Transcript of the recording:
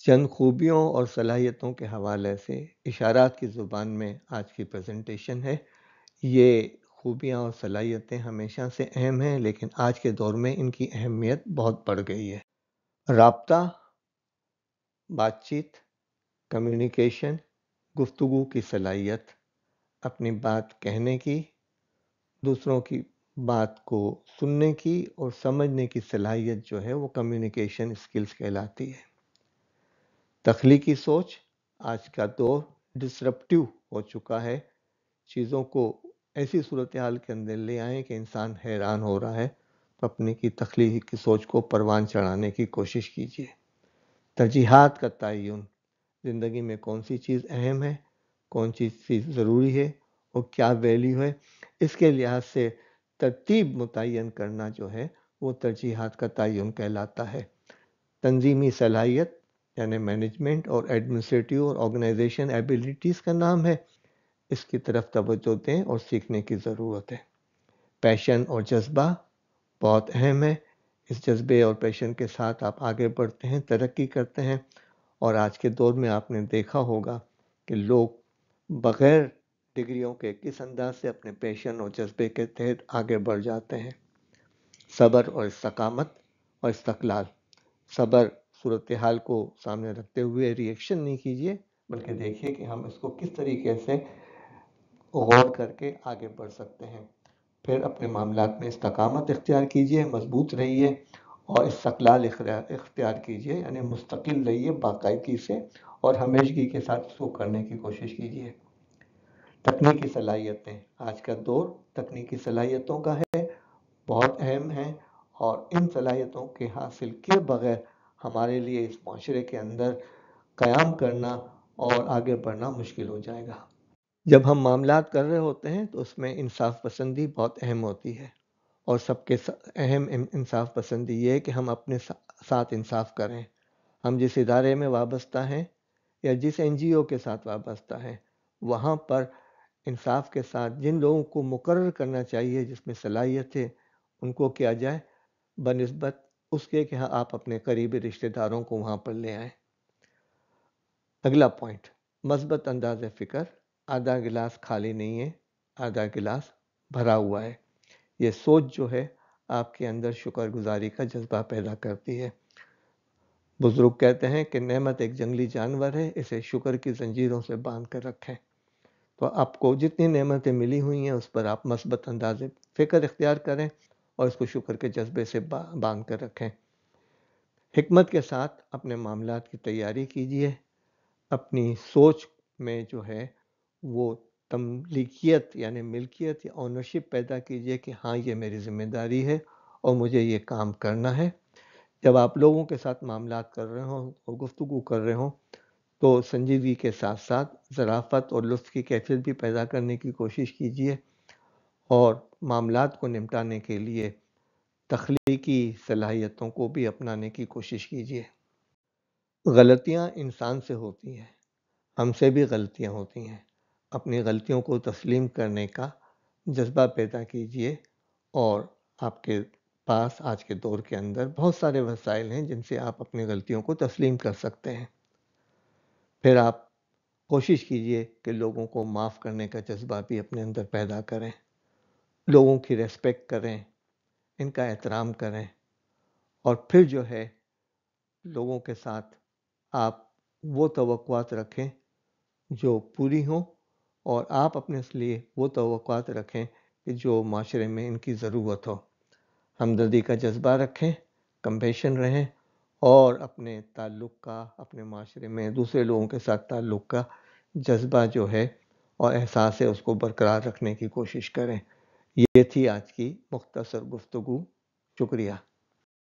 چند خوبیوں اور صلاحیتوں کے حوالے سے اشارات کی زبان میں آج کی پریزنٹیشن ہے۔ یہ خوبیاں اور صلاحیتیں ہمیشہ سے اہم ہیں، لیکن آج کے دور میں ان کی اہمیت بہت بڑھ گئی ہے۔ رابطہ، بات چیت، کمیونیکیشن، گفتگو کی صلاحیت، اپنی بات کہنے کی، دوسروں کی بات کو سننے کی اور سمجھنے کی صلاحیت جو ہے وہ کمیونیکیشن اسکلز کہلاتی ہے۔ تخلیقی سوچ، آج کا دور ڈسرپٹیو ہو چکا ہے، چیزوں کو ایسی صورتحال کے اندر لے آئیں کہ انسان حیران ہو رہا ہے، تو اپنی کی تخلیقی سوچ کو پروان چڑھانے کی کوشش کیجیے۔ ترجیحات کا تعین، زندگی میں کون سی چیز اہم ہے، کون سی چیز ضروری ہے اور کیا ویلیو ہے، اس کے لحاظ سے ترتیب متعین کرنا جو ہے وہ ترجیحات کا تعین کہلاتا ہے۔ تنظیمی صلاحیت یعنی مینجمنٹ اور ایڈمنسٹریٹیو اور آرگنائزیشن ایبیلٹیز کا نام ہے، اس کی طرف توجہ دیں اور سیکھنے کی ضرورت ہے۔ پیشن اور جذبہ بہت اہم ہے، اس جذبے اور پیشن کے ساتھ آپ آگے بڑھتے ہیں، ترقی کرتے ہیں، اور آج کے دور میں آپ نے دیکھا ہوگا کہ لوگ بغیر ڈگریوں کے کس انداز سے اپنے پیشن اور جذبے کے تحت آگے بڑھ جاتے ہیں۔ صبر اور استقامت اور استقلال، صبر صورتحال کو سامنے رکھتے ہوئے ریئیکشن نہیں کیجیے، بلکہ دیکھیے کہ ہم اس کو کس طریقے سے غور کر کے آگے بڑھ سکتے ہیں۔ پھر اپنے معاملات میں استقامت اختیار کیجیے، مضبوط رہیے، اور استقلال اختیار کیجیے، یعنی مستقل رہیے باقاعدگی سے اور ہمیشگی کے ساتھ اس کو کرنے کی کوشش کیجیے۔ تکنیکی صلاحیتیں، آج کا دور تکنیکی صلاحیتوں کا ہے، بہت اہم ہیں، اور ان صلاحیتوں کے حاصل کیے بغیر ہمارے لیے اس معاشرے کے اندر قیام کرنا اور آگے بڑھنا مشکل ہو جائے گا۔ جب ہم معاملات کر رہے ہوتے ہیں تو اس میں انصاف پسندی بہت اہم ہوتی ہے، اور سب کے اہم انصاف پسندی یہ ہے کہ ہم اپنے ساتھ انصاف کریں۔ ہم جس ادارے میں وابستہ ہیں یا جس NGO کے ساتھ وابستہ ہیں، وہاں پر انصاف کے ساتھ جن لوگوں کو مقرر کرنا چاہیے، جس میں صلاحیت ہے، ان کو کیا جائے بنسبت اس کے کہ آپ اپنے قریبی رشتہ داروں کو وہاں پر لے آئیں۔ اگلا پوائنٹ، مثبت انداز فکر، آدھا گلاس خالی نہیں ہے، آدھا گلاس بھرا ہوا ہے۔ یہ سوچ جو ہے آپ کے اندر شکر گزاری کا جذبہ پیدا کرتی ہے۔ بزرگ کہتے ہیں کہ نعمت ایک جنگلی جانور ہے، اسے شکر کی زنجیروں سے باندھ کر رکھیں۔ تو آپ کو جتنی نعمتیں ملی ہوئی ہیں اس پر آپ مثبت انداز فکر اختیار کریں اور اس کو شکر کے جذبے سے باندھ کر رکھیں۔ حکمت کے ساتھ اپنے معاملات کی تیاری کیجیے، اپنی سوچ میں جو ہے وہ تملیکیت یعنی ملکیت یا اونرشپ پیدا کیجیے کہ ہاں یہ میری ذمہ داری ہے اور مجھے یہ کام کرنا ہے۔ جب آپ لوگوں کے ساتھ معاملات کر رہے ہوں اور گفتگو کر رہے ہوں تو سنجیدگی کے ساتھ ساتھ ظرافت اور لطف کی کیفیت بھی پیدا کرنے کی کوشش کیجیے، اور معاملات کو نمٹانے کے لیے تخلیقی صلاحیتوں کو بھی اپنانے کی کوشش کیجیے۔ غلطیاں انسان سے ہوتی ہیں، ہم سے بھی غلطیاں ہوتی ہیں، اپنی غلطیوں کو تسلیم کرنے کا جذبہ پیدا کیجیے، اور آپ کے پاس آج کے دور کے اندر بہت سارے وسائل ہیں جن سے آپ اپنی غلطیوں کو تسلیم کر سکتے ہیں۔ پھر آپ کوشش کیجیے کہ لوگوں کو معاف کرنے کا جذبہ بھی اپنے اندر پیدا کریں، لوگوں کی ریسپیکٹ کریں، ان کا احترام کریں، اور پھر جو ہے لوگوں کے ساتھ آپ وہ توقعات رکھیں جو پوری ہوں، اور آپ اپنے لیے وہ توقعات رکھیں کہ جو معاشرے میں ان کی ضرورت ہو۔ ہمدردی کا جذبہ رکھیں، کمپیشن رہیں، اور اپنے تعلق کا، اپنے معاشرے میں دوسرے لوگوں کے ساتھ تعلق کا جذبہ جو ہے اور احساس ہے اس کو برقرار رکھنے کی کوشش کریں۔ یہ تھی آج کی مختصر گفتگو۔ شکریہ۔